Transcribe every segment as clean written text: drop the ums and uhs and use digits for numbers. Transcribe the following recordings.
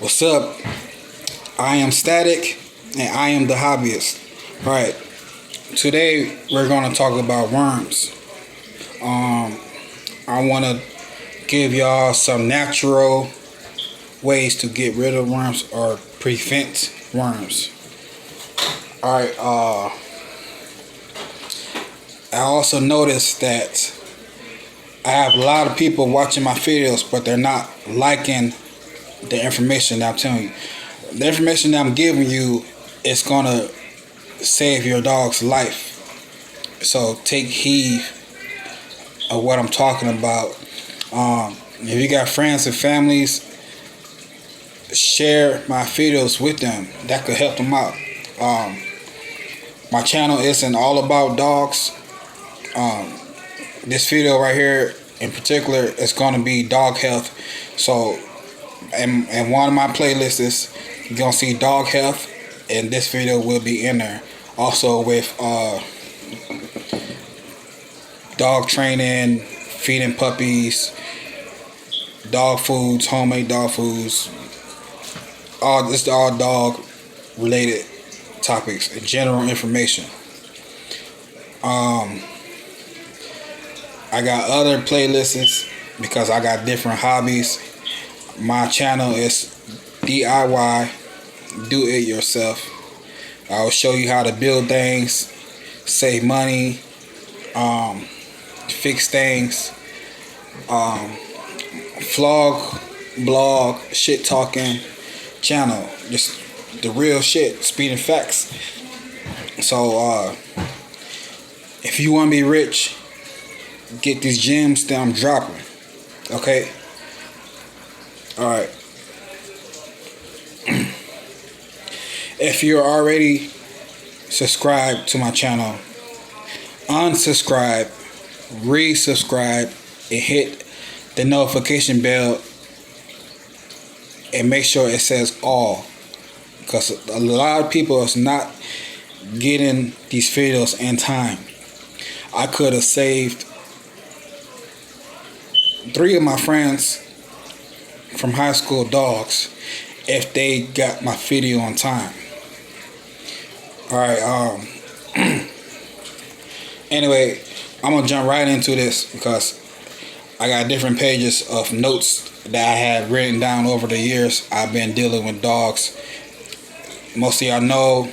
What's up? I am Static and I am the hobbyist. Alright, today we're going to talk about worms. I want to give y'all some natural ways to get rid of worms or prevent worms. Alright, I also noticed that I have a lot of people watching my videos, but they're not liking the information that I'm telling you. The information that I'm giving you is gonna save your dog's life. So take heed of what I'm talking about. If you got friends and families, share my videos with them. That could help them out. My channel isn't all about dogs. This video right here in particular is going to be dog health. So in one of my playlists, you're going to see dog health, and this video will be in there. Also with dog training, feeding puppies, dog foods, homemade dog foods. This is all dog related topics and general information. I got other playlists because I got different hobbies. My channel is DIY, do it yourself. I will show you how to build things, save money, fix things, vlog, blog, shit talking channel. Just the real shit, speed and facts. So if you want to be rich, get these gems that I'm dropping. Okay? Alright. If you're already subscribed to my channel, unsubscribe, resubscribe, and hit the notification bell, and make sure it says all, because a lot of people is not getting these videos in time. I could have saved 3 of my friends from high school dogs if they got my video on time. Alright, anyway, I'm gonna jump right into this because I got different pages of notes that I have written down over the years. I've been dealing with dogs. Most of y'all know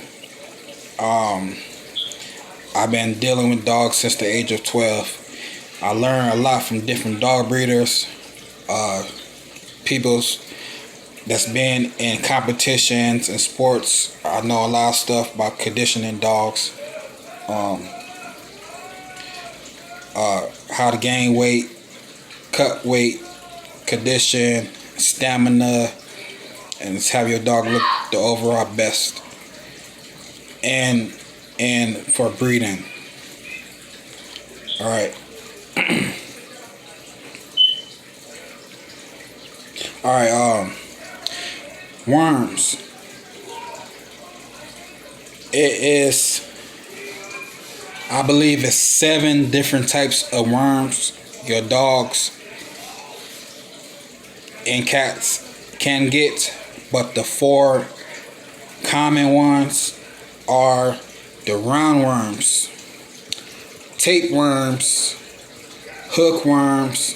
I've been dealing with dogs since the age of 12. I learned a lot from different dog breeders, people that's been in competitions and sports. I know a lot of stuff about conditioning dogs, how to gain weight, cut weight, condition, stamina, and just have your dog look the overall best. And for breeding. All right. Alright, worms. It is, I believe it's 7 different types of worms your dogs and cats can get, but the 4 common ones are the roundworms, tapeworms, hookworms,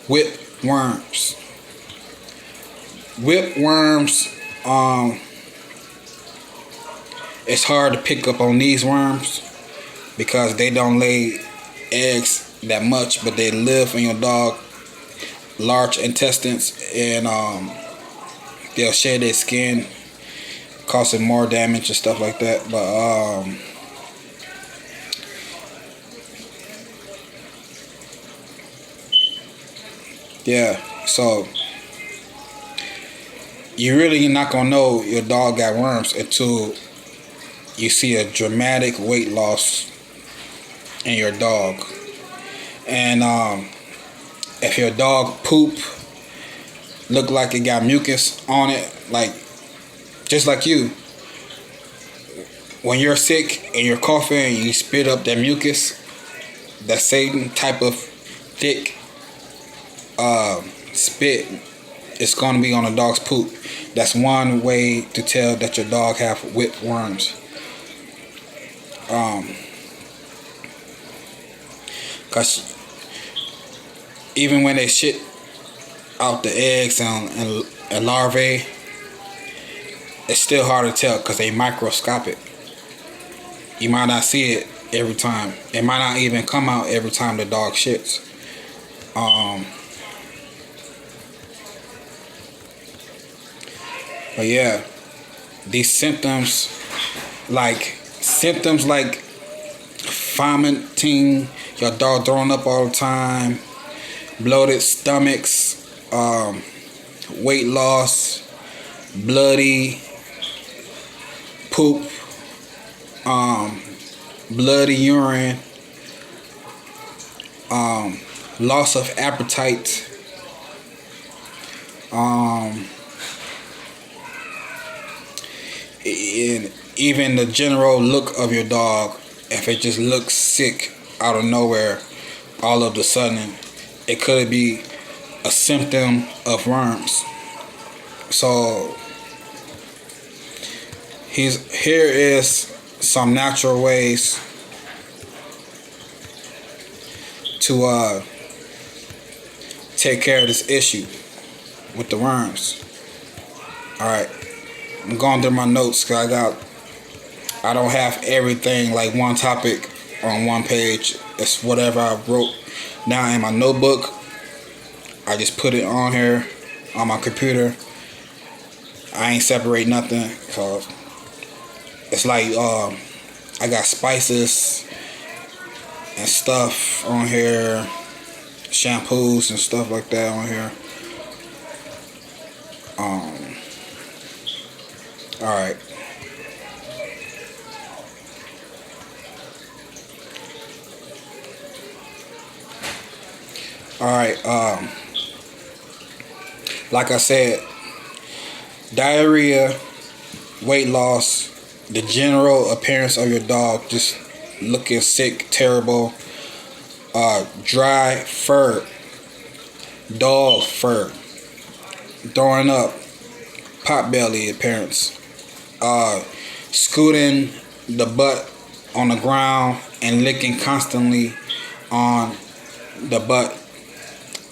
whipworms. Whipworms, it's hard to pick up on these worms because they don't lay eggs that much, but they live in your dog large intestines, and they'll shed their skin, causing more damage and stuff like that. But yeah, so you really not gonna know your dog got worms until you see a dramatic weight loss in your dog. And if your dog poop look like it got mucus on it, like just like you, when you're sick and you're coughing and you spit up that mucus, that same type of thick spit it's going to be on a dog's poop. That's one way to tell that your dog have whipworms. Cause even when they shit out the eggs and larvae, it's still hard to tell because they microscopic. You might not see it every time. It might not even come out every time the dog shits. But yeah, these symptoms like vomiting, your dog throwing up all the time, bloated stomachs, weight loss, bloody poop, bloody urine, loss of appetite, and even the general look of your dog. If it just looks sick out of nowhere, all of a sudden, it could be a symptom of worms. So here is some natural ways to take care of this issue with the worms. Alright, I'm going through my notes because I don't have everything like one topic on one page. It's whatever I wrote down in my notebook. I just put it on here on my computer. I ain't separate nothing because it's like I got spices and stuff on here, shampoos and stuff like that on here. Alright. Alright, like I said, diarrhea, weight loss, the general appearance of your dog just looking sick, terrible, dry fur, dog fur, throwing up, pot belly appearance, scooting the butt on the ground and licking constantly on the butt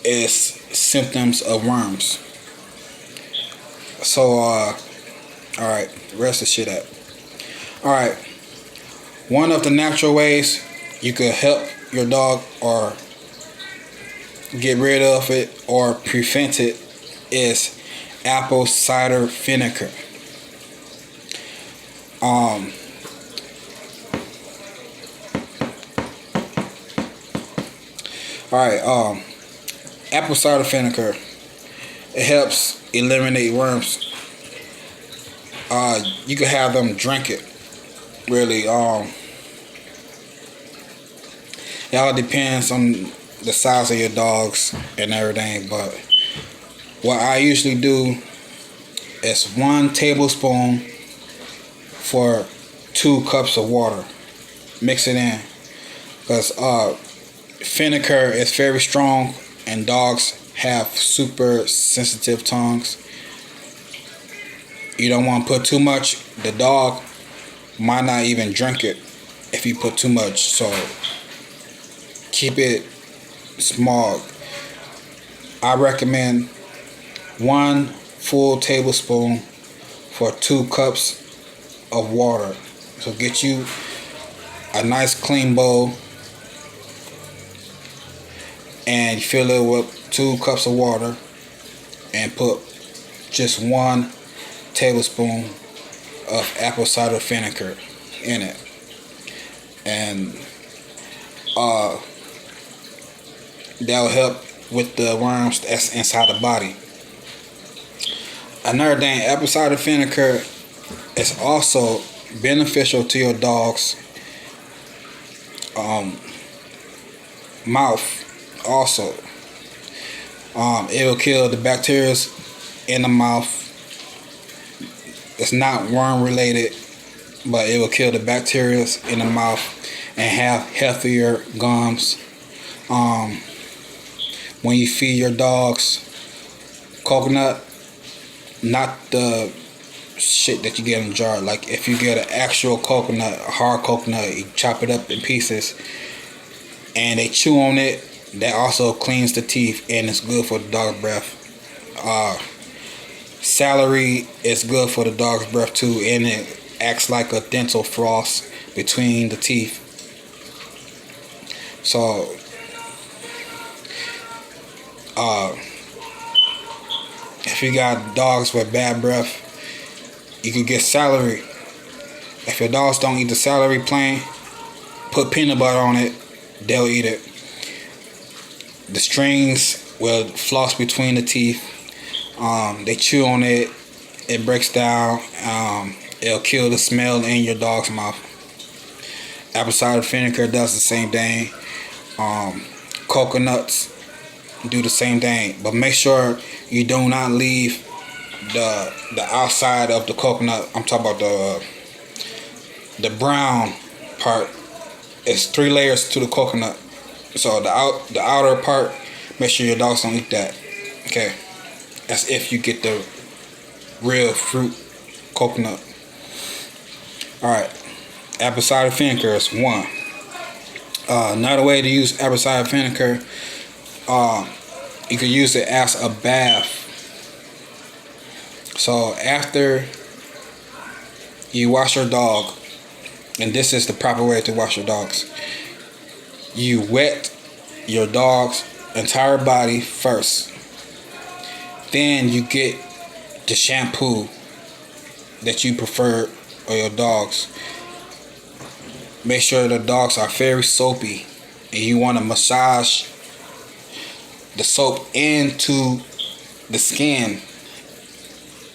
is symptoms of worms. So alright, rest the shit up. Alright, one of the natural ways you could help your dog or get rid of it or prevent it is apple cider vinegar. Alright, apple cider vinegar, it helps eliminate worms. You can have them drink it. Really, it all depends on the size of your dogs and everything, but what I usually do is 1 tablespoon for 2 cups of water. Mix it in, because vinegar is very strong and dogs have super sensitive tongues. You don't want to put too much. The dog might not even drink it if you put too much, so keep it small. I recommend 1 full tablespoon for 2 cups of water. So get you a nice clean bowl and fill it with 2 cups of water and put just 1 tablespoon of apple cider vinegar in it, and that will help with the worms that's inside the body. Another thing, apple cider vinegar is also beneficial to your dog's mouth also. It will kill the bacteria in the mouth. It's not worm related, but it will kill the bacteria in the mouth and have healthier gums. When you feed your dogs, coconut, not the shit that you get in a jar. Like if you get an actual coconut, a hard coconut, you chop it up in pieces and they chew on it. That also cleans the teeth and it's good for the dog's breath. Celery is good for the dog's breath too, and it acts like a dental floss between the teeth. So if you got dogs with bad breath, you can get celery. If your dogs don't eat the celery plain, put peanut butter on it, they'll eat it. The strings will floss between the teeth. They chew on it, it breaks down, it'll kill the smell in your dog's mouth. Apple cider vinegar does the same thing. Coconuts do the same thing, but make sure you do not leave the outside of the coconut. I'm talking about the brown part. It's 3 layers to the coconut, so the outer part, make sure your dogs don't eat that. Okay, that's if you get the real fruit coconut. All right, apple cider vinegar is one. Another way to use apple cider vinegar, you can use it as a bath. So after you wash your dog, and this is the proper way to wash your dogs, you wet your dog's entire body first. Then you get the shampoo that you prefer for your dogs. Make sure the dogs are very soapy, and you want to massage the soap into the skin,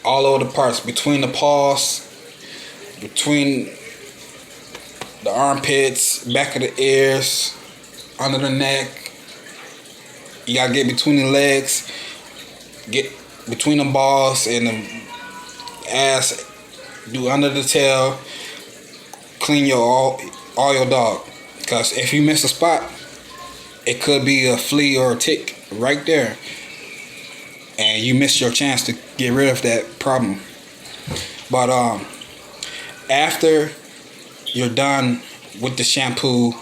all over the parts, between the paws, between the armpits, back of the ears, under the neck. You gotta get between the legs, get between the balls and the ass, do under the tail. Clean all your dog, because if you miss a spot, it could be a flea or a tick right there, and you miss your chance to get rid of that problem. But after you're done with the shampoo,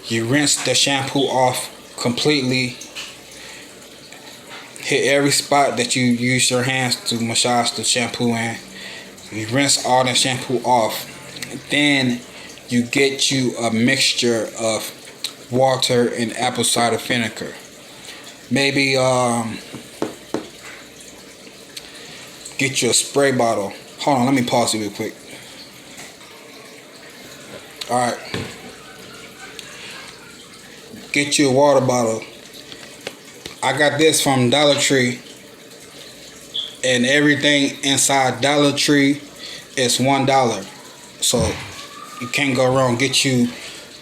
you rinse the shampoo off completely. Hit every spot that you use your hands to massage the shampoo in. You rinse all the shampoo off. Then you get you a mixture of water and apple cider vinegar. Maybe get you a spray bottle. Hold on, let me pause it real quick. Alright. Get you a water bottle. I got this from Dollar Tree, and everything inside Dollar Tree is $1. So you can't go wrong. Get you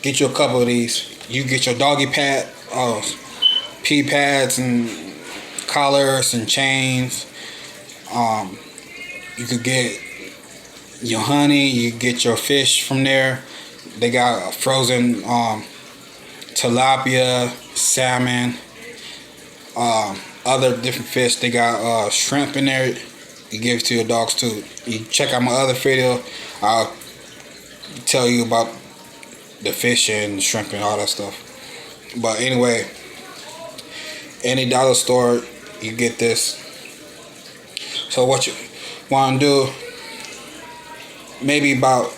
a couple of these. You get your doggy pad, pee pads and collars and chains. You could get your honey. You get your fish from there. They got frozen tilapia, salmon, other different fish. They got shrimp in there. You give it to your dogs too. You check out my other video. I'll tell you about the fish and the shrimp and all that stuff. But anyway, any dollar store, you get this. So what you want to do, maybe about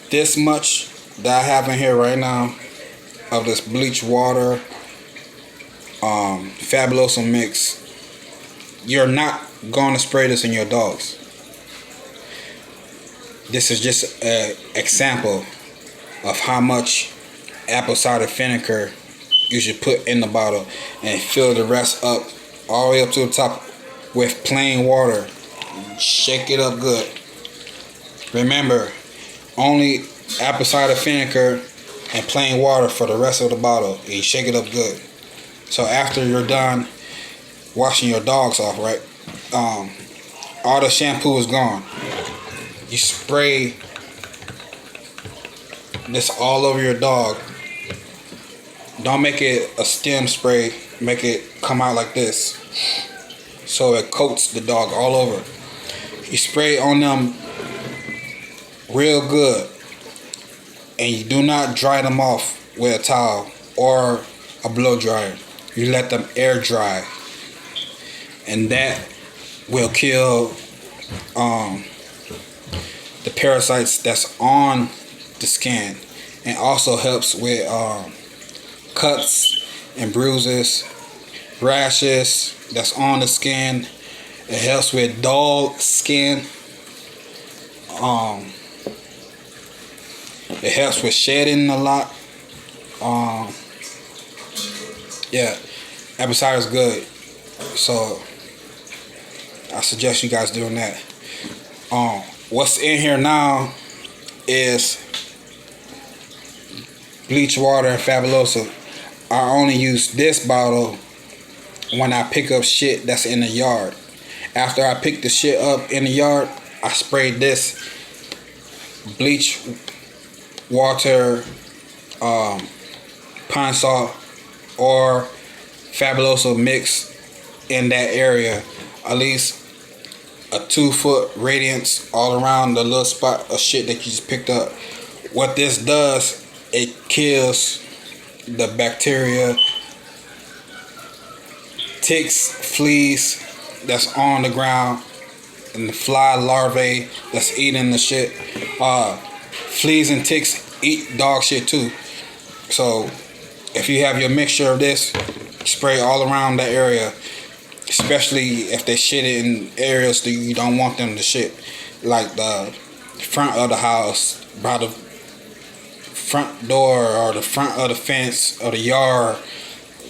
this much that I have in here right now of this bleach water Fabuloso mix. You're not going to spray this in your dogs. This is just an example of how much apple cider vinegar you should put in the bottle, and fill the rest up all the way up to the top with plain water. Shake it up good. Remember, only apple cider vinegar and plain water for the rest of the bottle. And you shake it up good. So after you're done washing your dogs off, right, all the shampoo is gone. You spray this all over your dog. Don't make it a stem spray. make it come out like this, so it coats the dog all over. You spray on them real good, and you do not dry them off with a towel or a blow dryer. You let them air dry, and that will kill the parasites that's on the skin, and also helps with cuts and bruises, rashes that's on the skin. It helps with dull skin. It helps with shedding a lot. Yeah, Abicide is good. So I suggest you guys doing that. What's in here now is bleach water and Fabuloso. I only use this bottle when I pick up shit that's in the yard. After I pick the shit up in the yard, I spray this bleach water, pine salt, or Fabuloso mix in that area. At least a 2-foot radius all around the little spot of shit that you just picked up. What this does, it kills the bacteria, ticks, fleas that's on the ground, and the fly larvae that's eating the shit. Fleas and ticks eat dog shit too. So if you have your mixture of this, spray all around that area, especially if they shit in areas that you don't want them to shit, like the front of the house, by the front door, or the front of the fence or the yard.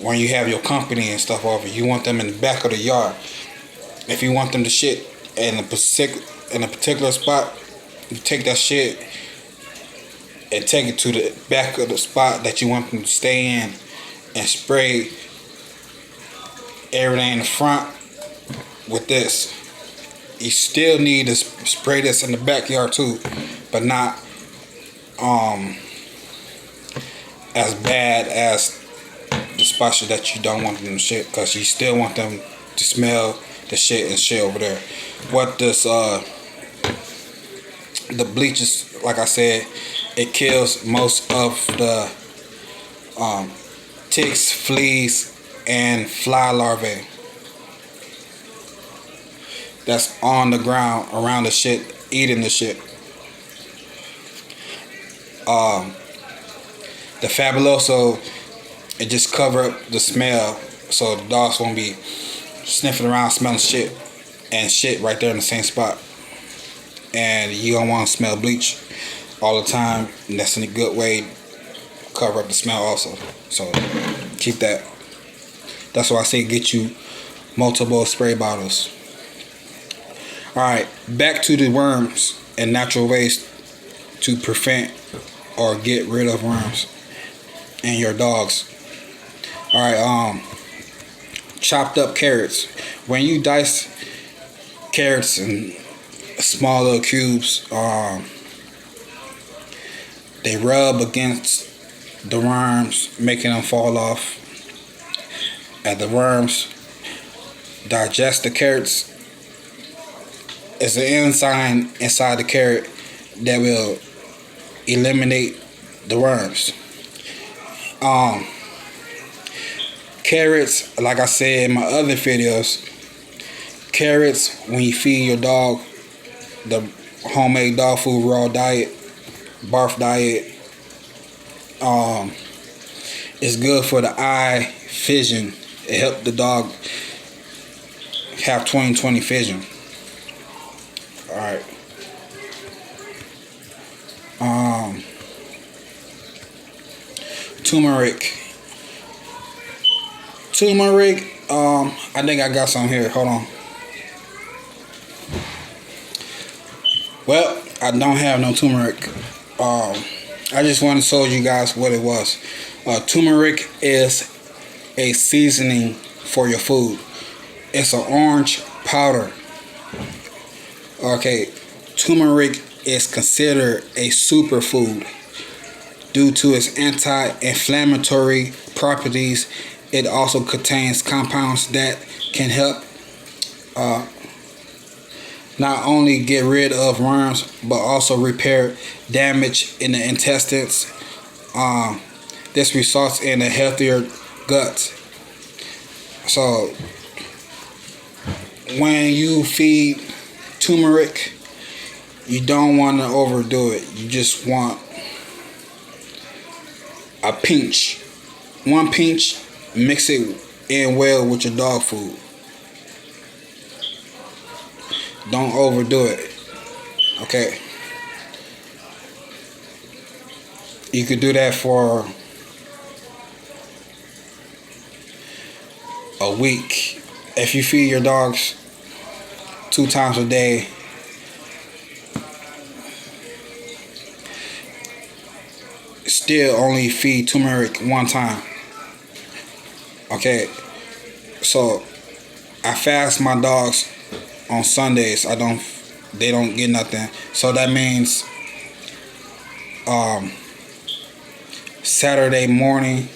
When you have your company and stuff over, you want them in the back of the yard. If you want them to shit in a particular spot, you take that shit and take it to the back of the spot that you want them to stay in, and spray everything in the front with this. You still need to spray this in the backyard too, but not as bad as the spots that you don't want them to shit, because you still want them to smell the shit and shit over there. What this the bleach is, like I said, it kills most of the ticks, fleas, and fly larvae that's on the ground around the shit, eating the shit. The Fabuloso, it just cover up the smell, so the dogs won't be sniffing around smelling shit and shit right there in the same spot. And you don't want to smell bleach all the time, and that's in a good way to cover up the smell also. So keep that. That's why I say get you multiple spray bottles. Alright, back to the worms and natural ways to prevent or get rid of worms in your dogs. Alright, chopped up carrots. When you dice carrots in small little cubes, they rub against the worms, making them fall off. As the worms digest the carrots, it's an enzyme inside the carrot that will eliminate the worms. Carrots, like I said in my other videos, carrots, when you feed your dog the homemade dog food raw diet, barf diet, it's good for the eye vision. It helps the dog have 20/20 vision. Alright. Turmeric. I think I got some here. Hold on. Well, I don't have no turmeric. I just want to show you guys what it was. Turmeric is a seasoning for your food. It's an orange powder. Okay, turmeric is considered a superfood due to its anti-inflammatory properties. It also contains compounds that can help not only get rid of worms but also repair damage in the intestines. This results in a healthier gut. So when you feed turmeric, you don't want to overdo it. You just want a pinch. One pinch, mix it in well with your dog food. Don't overdo it. Okay. You could do that for a week. If you feed your dogs 2 times a day, still only feed turmeric 1 time. Okay, so I fast my dogs on Sundays. They don't get nothing. So that means Saturday morning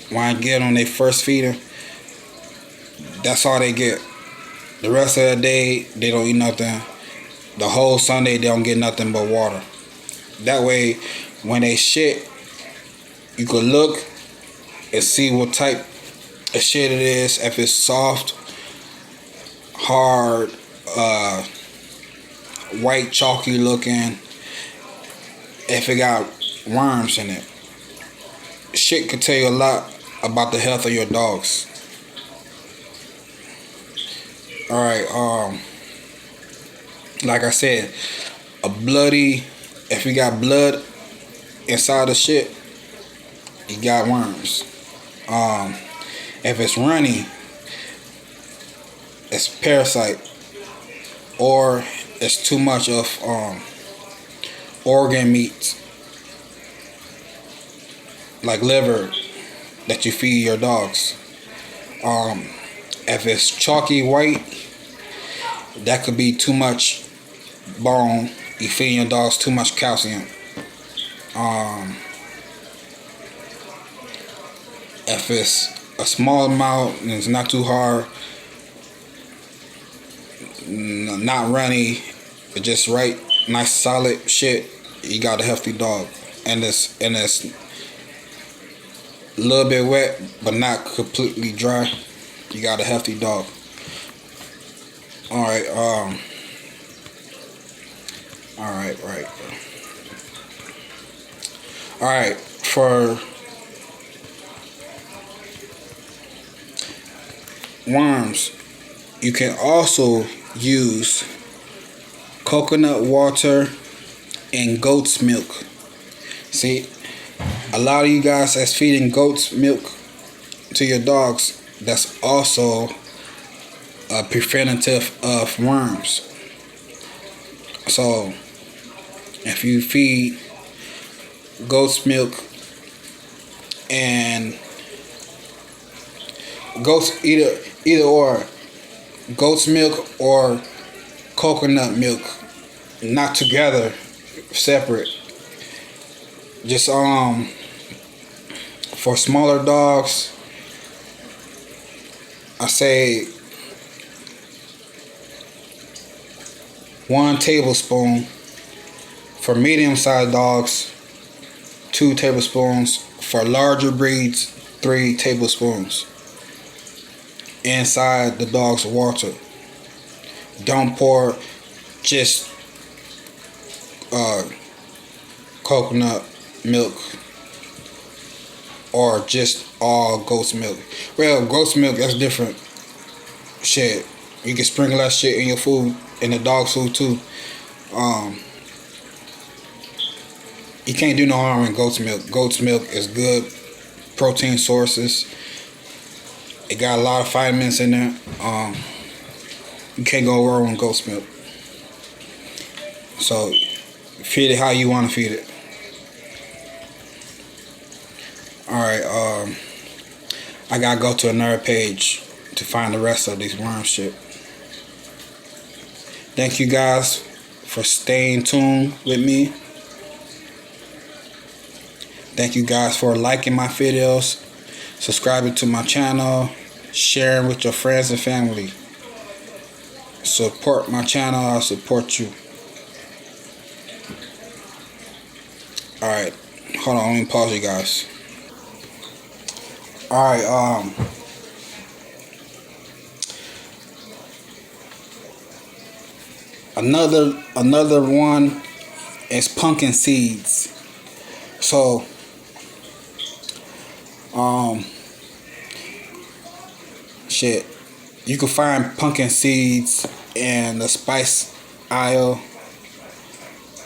when I get on their first feeder, that's all they get. The rest of the day they don't eat nothing. The whole Sunday they don't get nothing but water. That way when they shit, you could look and see what type of shit it is. If it's soft, hard, white, chalky looking, if it got worms in it. Shit could tell you a lot about the health of your dogs. Alright, like I said, if you got blood inside the shit, you got worms. If it's runny, it's parasite, or it's too much of organ meat, like liver, that you feed your dogs. If it's chalky white, that could be too much bone. You feed your dogs too much calcium. If it's a small amount and it's not too hard, not runny, but just right, nice solid shit, you got a healthy dog. And it's a little bit wet but not completely dry, you got a healthy dog. Alright, Alright, for worms, you can also use coconut water and goat's milk. See, a lot of you guys that's feeding goat's milk to your dogs, that's also a preventative of worms. So if you feed goat's milk and goat's either or goat's milk or coconut milk, not together, separate. Just for smaller dogs, I say 1 tablespoon. For medium-sized dogs, 2 tablespoons. For larger breeds, 3 tablespoons inside the dog's water. Don't pour just coconut milk or just all goat's milk. Well, goat's milk, that's different shit. You can sprinkle that shit in your food, in the dog's food too. You can't do no harm in goat's milk. Goat's milk is good protein sources. It got a lot of vitamins in there. You can't go wrong with goat's milk. So feed it how you want to feed it. Alright, I gotta go to another page to find the rest of these worm shit. Thank you guys for staying tuned with me. Thank you guys for liking my videos, subscribing to my channel, sharing with your friends and family. Support my channel, I'll support you. Alright, hold on, let me pause you guys. Alright, another one is pumpkin seeds. So shit, you can find pumpkin seeds in the spice aisle.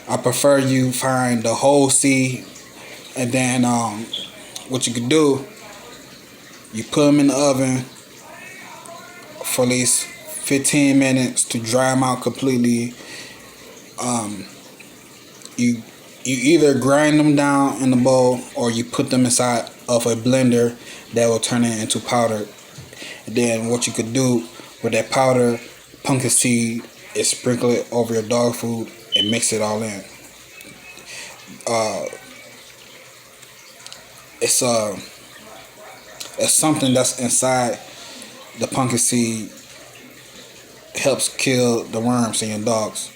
I prefer you find the whole seed, and then what you can do, you put them in the oven for at least 15 minutes to dry them out completely. You either grind them down in the bowl or you put them inside of a blender that will turn it into powder. And then what you could do with that powder pumpkin seed is sprinkle it over your dog food and mix it all in. It's something that's inside the pumpkin seed helps kill the worms in your dogs.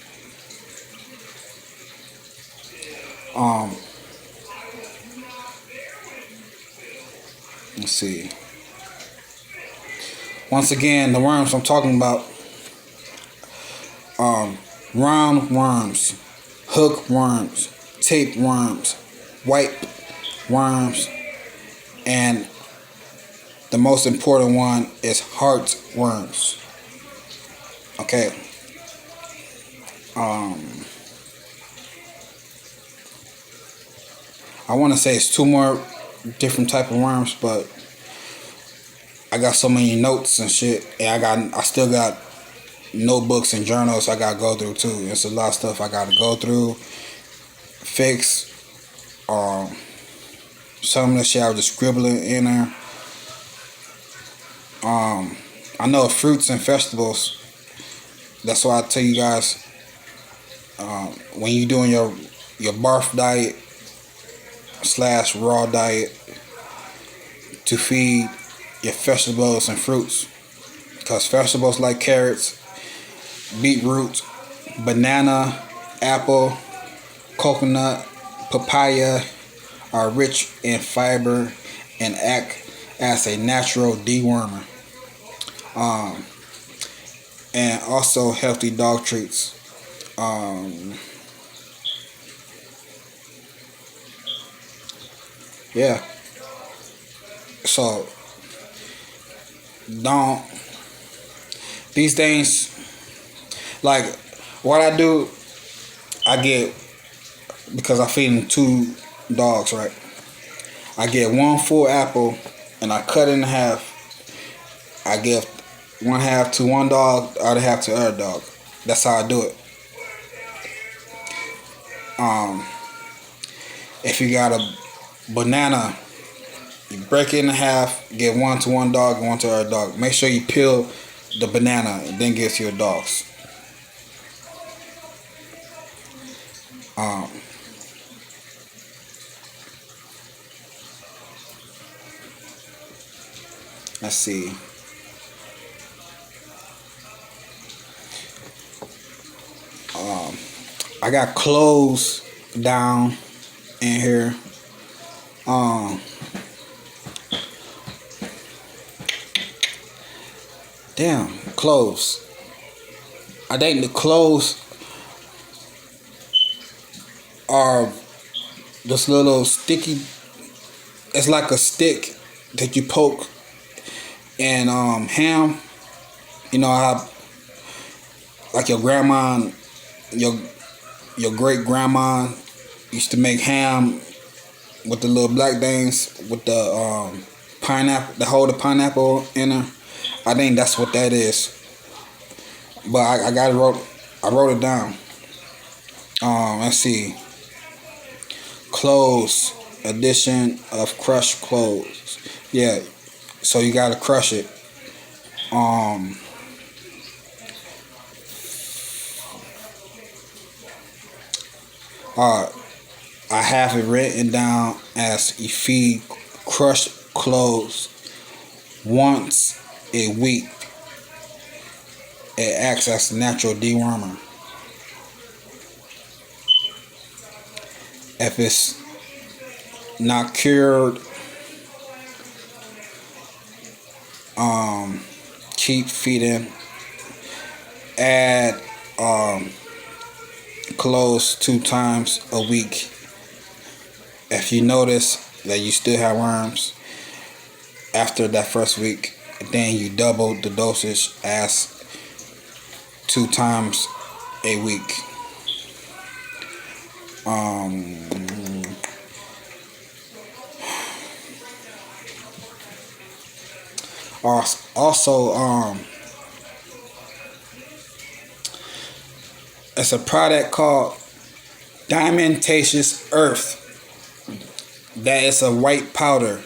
Let's see. Once again, the worms I'm talking about, round worms, hook worms, tape worms, white worms, and the most important one is heart worms. Okay. I want to say it's two more different type of worms, but I got so many notes and shit, and I still got notebooks and journals I gotta go through too. It's a lot of stuff I gotta go through, fix. Some of the shit I was just scribbling in there. I know fruits and vegetables. That's why I tell you guys, when you doing your barf diet / raw diet, to feed your vegetables and fruits, because vegetables like carrots, beetroot, banana, apple, coconut, papaya are rich in fiber and act as a natural dewormer. And also healthy dog treats. Yeah. So don't these things, like what I do, I get, because I feed them 2 dogs, right? I get 1 full apple and I cut it in half. I give 1/2 to one dog, the other half to the other dog. That's how I do it. If you got a banana, you break it in half, give 1 to one dog and 1 to the other dog. Make sure you peel the banana and then give it to your dogs. Let's see. I got cloves down in here. Damn, cloves. I think the cloves are this little sticky. It's like a stick that you poke in ham. You know how, like your grandma, your great grandma used to make ham with the little black things with the pineapple, the hold the pineapple in her. I think that's what that is. But I wrote it down. Let's see. Cloves, addition of crushed cloves. Yeah. So you gotta crush it. I have it written down as you feed crushed closed once a week. It acts as a natural dewormer. If it's not cured, keep feeding. Add close 2 times a week. If you notice that you still have worms after that first week, then you double the dosage as 2 times a week. Also, it's a product called Diamentaceous Earth. That is a white powder.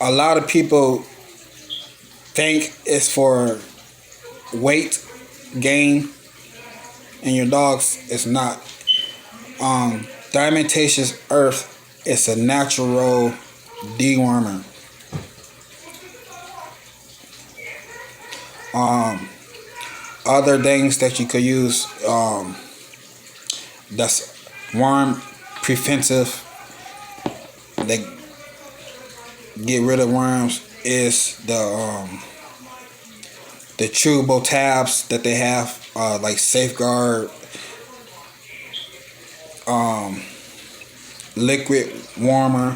A lot of people think it's for weight gain in your dogs. It's not. Diamentaceous Earth is a natural dewormer. Other things that you could use, that's worm preventive, they get rid of worms, is the chewable tabs that they have, like Safeguard, liquid warmer,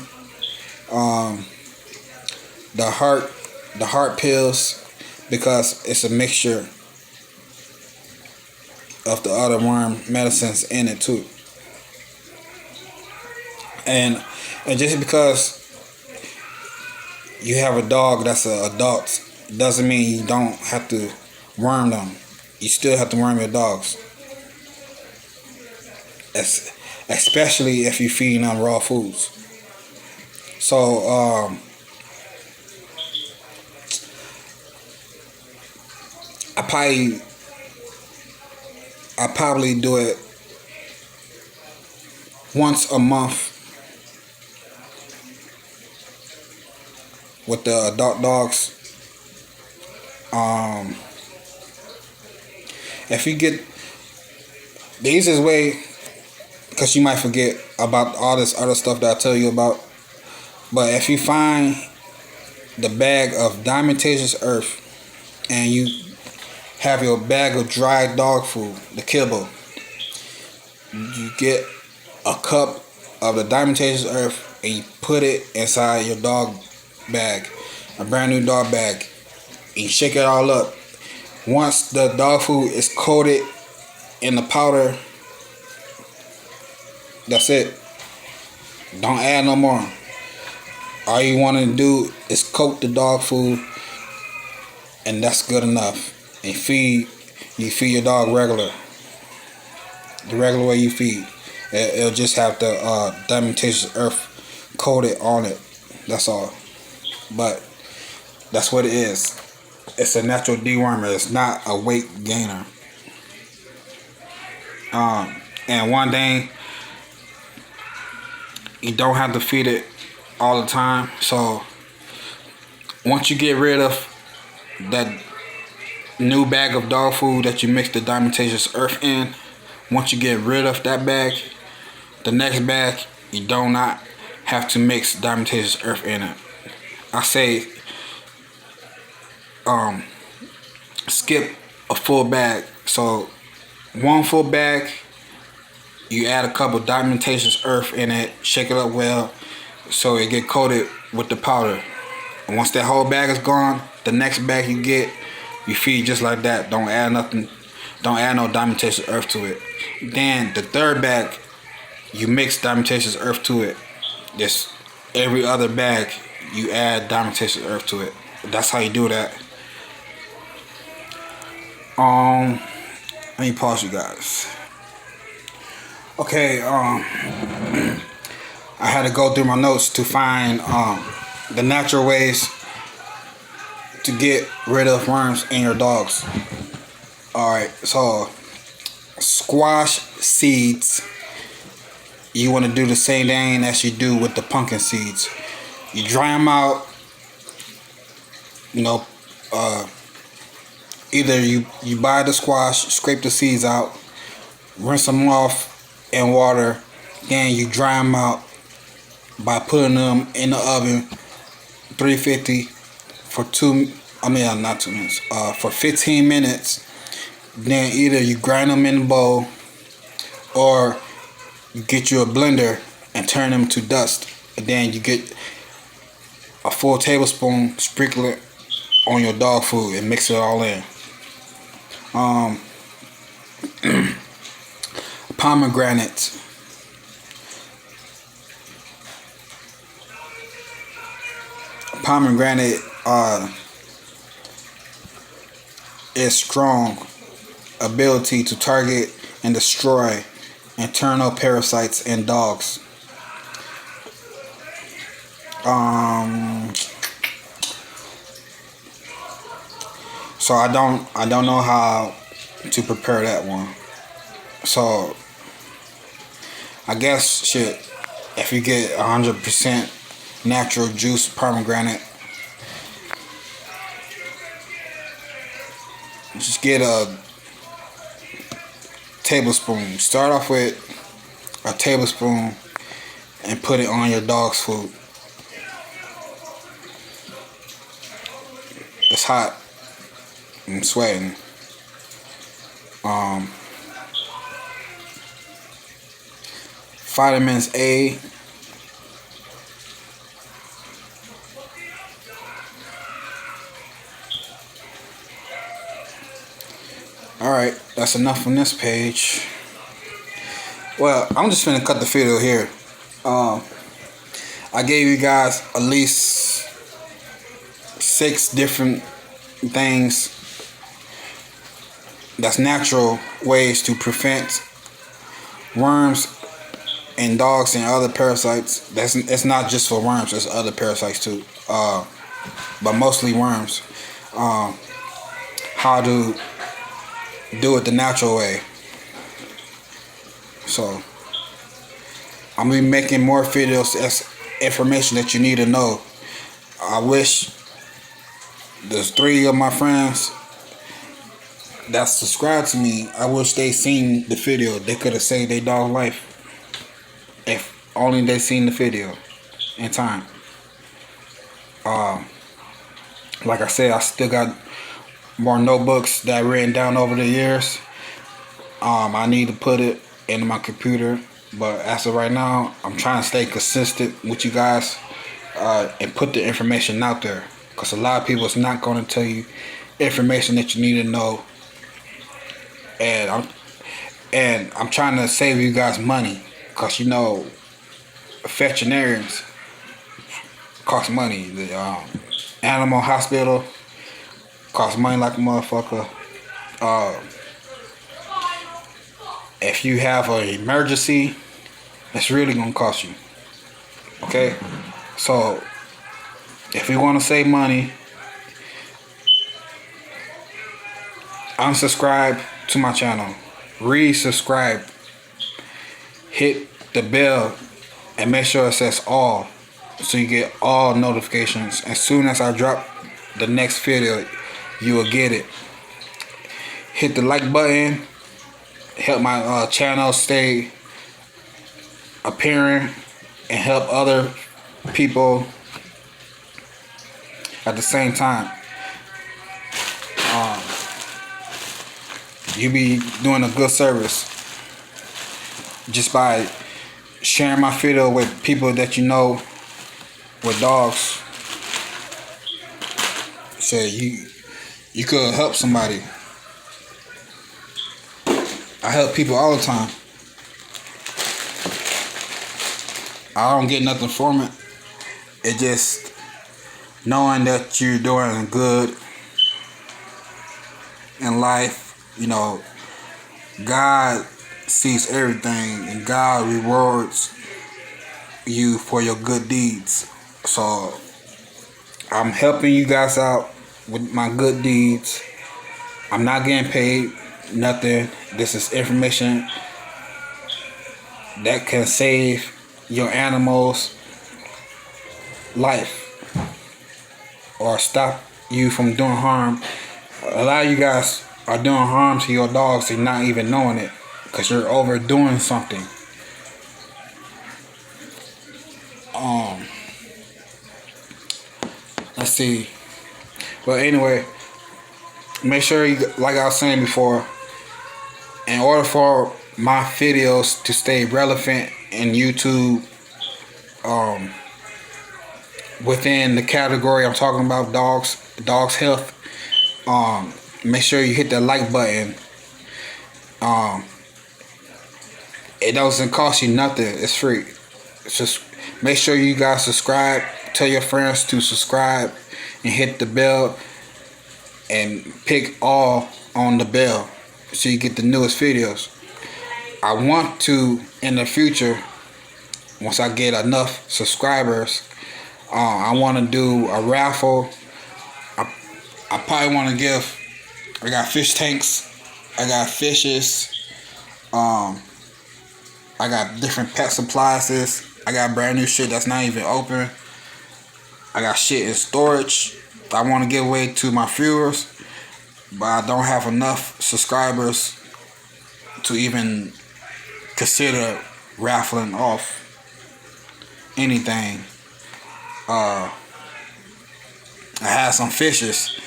the heart pills, because it's a mixture of the other worm medicines in it too. And just because you have a dog that's an adult doesn't mean you don't have to worm them. You still have to worm your dogs, especially if you're feeding them raw foods. So I probably do it once a month with the adult dogs. If you get the easiest way, because you might forget about all this other stuff that I tell you about, but if you find the bag of Diamentaceous Earth and you have your bag of dry dog food, the kibble, you get a cup of the Diamentaceous Earth and you put it inside your dog bag, a brand new dog bag, and you shake it all up. Once the dog food is coated in the powder, that's it. Don't add no more. All you want to do is coat the dog food, and that's good enough. And you feed your dog the regular way you feed. It'll just have the Diamentaceous Earth coated on it. That's all. But that's what it is. It's a natural dewormer. It's not a weight gainer. And one thing, you don't have to feed it all the time. So once you get rid of that new bag of dog food that you mix the Diamentaceous Earth in, once you get rid of that bag, the next bag you do not have to mix Diamentaceous Earth in it. I say skip a full bag. So one full bag, you add a couple Diamentaceous Earth in it, shake it up well so it get coated with the powder. And once that whole bag is gone, the next bag you get, you feed just like that. Don't add nothing. Don't add no Diamentaceous Earth to it. Then the third bag, you mix Diamentaceous Earth to it. Just every other bag, you add Diamentaceous Earth to it. That's how you do that. Let me pause you guys. Okay, I had to go through my notes to find the natural ways to get rid of worms in your dogs. Alright, so squash seeds, you want to do the same thing as you do with the pumpkin seeds. You dry them out. You know, uh, either you buy the squash, scrape the seeds out, rinse them off in water. Then you dry them out by putting them in the oven, 350 for not 2 minutes, for 15 minutes. Then either you grind them in the bowl or you get you a blender and turn them to dust. And then you get a full tablespoon, sprinkle it on your dog food and mix it all in. Pomegranate. Pomegranate is strong ability to target and destroy internal parasites in dogs. So I don't know how to prepare that one. So I guess shit, if you get 100% natural juice pomegranate, just get a tablespoon. Start off with a tablespoon and put it on your dog's food. It's hot. I'm sweating. Vitamins A. Alright, that's enough on this page. Well, I'm just gonna cut the video here. I gave you guys at least 6 different things that's natural ways to prevent worms in dogs and other parasites. It's not just for worms, it's other parasites too, but mostly worms. How to do it the natural way. So I'm gonna be making more videos as information that you need to know. I wish there's 3 of my friends that subscribe to me. I wish they seen the video. They could have saved their dog life if only they seen the video in time. Like I said, I still got more notebooks that I written down over the years. I need to put it into my computer, but as of right now, I'm trying to stay consistent with you guys and put the information out there, because a lot of people is not going to tell you information that you need to know. And I'm trying to save you guys money, because you know veterinarians cost money. The animal hospital costs money like a motherfucker. If you have an emergency, it's really gonna cost you. Okay, so if you want to save money, unsubscribe to my channel, resubscribe, hit the bell, and make sure it says all, so you get all notifications. As soon as I drop the next video, you will get it. Hit the like button, help my channel stay appearing, and help other people at the same time. You be doing a good service just by sharing my video with people that you know with dogs. Say you could help somebody. I help people all the time. I don't get nothing from it. It just knowing that you're doing good in life. You know, God sees everything, and God rewards you for your good deeds. So I'm helping you guys out with my good deeds. I'm not getting paid nothing. This is information that can save your animals life or stop you from doing harm. A lot of you guys are doing harm to your dogs and not even knowing it because you're overdoing something. Um, let's see. But anyway, make sure you, like I was saying before, in order for my videos to stay relevant in YouTube, um, within the category I'm talking about, dogs health, make sure you hit that like button. Um, it doesn't cost you nothing. It's free. It's just make sure you guys subscribe. Tell your friends to subscribe and hit the bell and pick all on the bell so you get the newest videos. I want to, in the future, once I get enough subscribers, I want to do a raffle. I probably want to give. I got fish tanks. I got fishes. I got different pet supplies. I got brand new shit that's not even open. I got shit in storage I want to give away to my viewers, but I don't have enough subscribers to even consider raffling off anything. I had some fishes.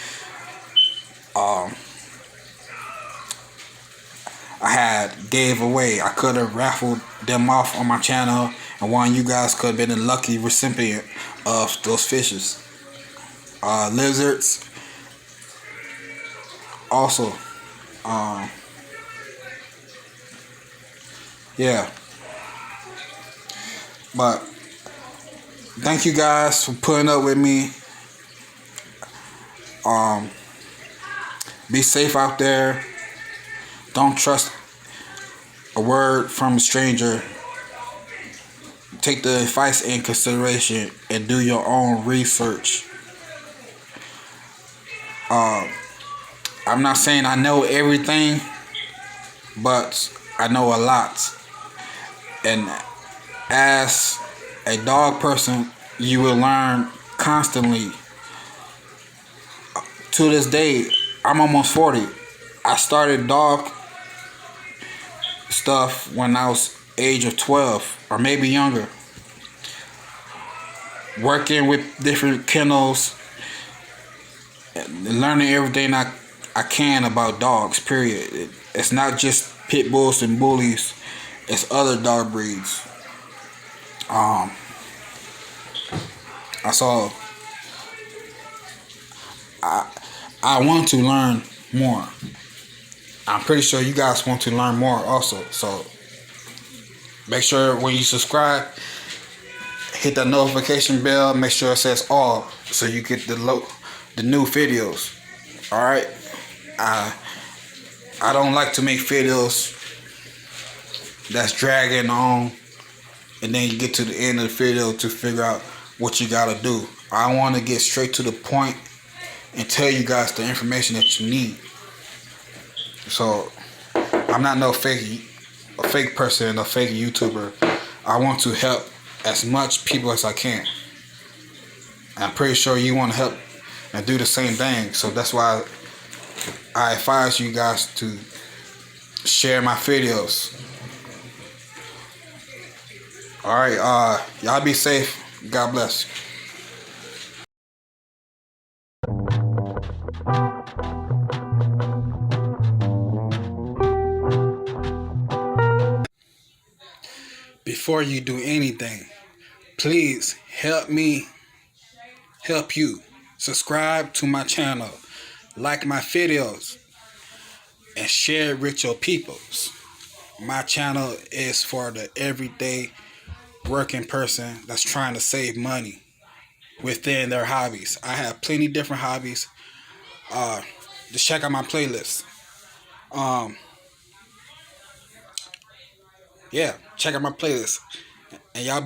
I had gave away. I could have raffled them off on my channel, and one of you guys could have been the lucky recipient of those fishes. Lizards. Also, yeah. But thank you guys for putting up with me. Be safe out there. Don't trust a word from a stranger. Take the advice in consideration and do your own research. I'm not saying I know everything, but I know a lot. And as a dog person, you will learn constantly. To this day, I'm almost 40. I started dog stuff when I was age of 12 or maybe younger. Working with different kennels, learning everything I can about dogs, period. It's not just pit bulls and bullies, it's other dog breeds. I saw I want to learn more. I'm pretty sure you guys want to learn more also. So make sure when you subscribe, hit that notification bell. Make sure it says all, so you get the new videos. All right. I don't like to make videos that's dragging on, and then you get to the end of the video to figure out what you gotta do. I want to get straight to the point and tell you guys the information that you need. So I'm not a fake person, a fake YouTuber. I want to help as much people as I can. I'm pretty sure you want to help and do the same thing. So that's why I advise you guys to share my videos. All right, y'all be safe. God bless. Before you do anything, please help me help you. Subscribe to my channel, like my videos, and share it with your peoples. My channel is for the everyday working person that's trying to save money within their hobbies. I have plenty different hobbies. Just check out my playlist. Yeah, check out my playlist, and y'all be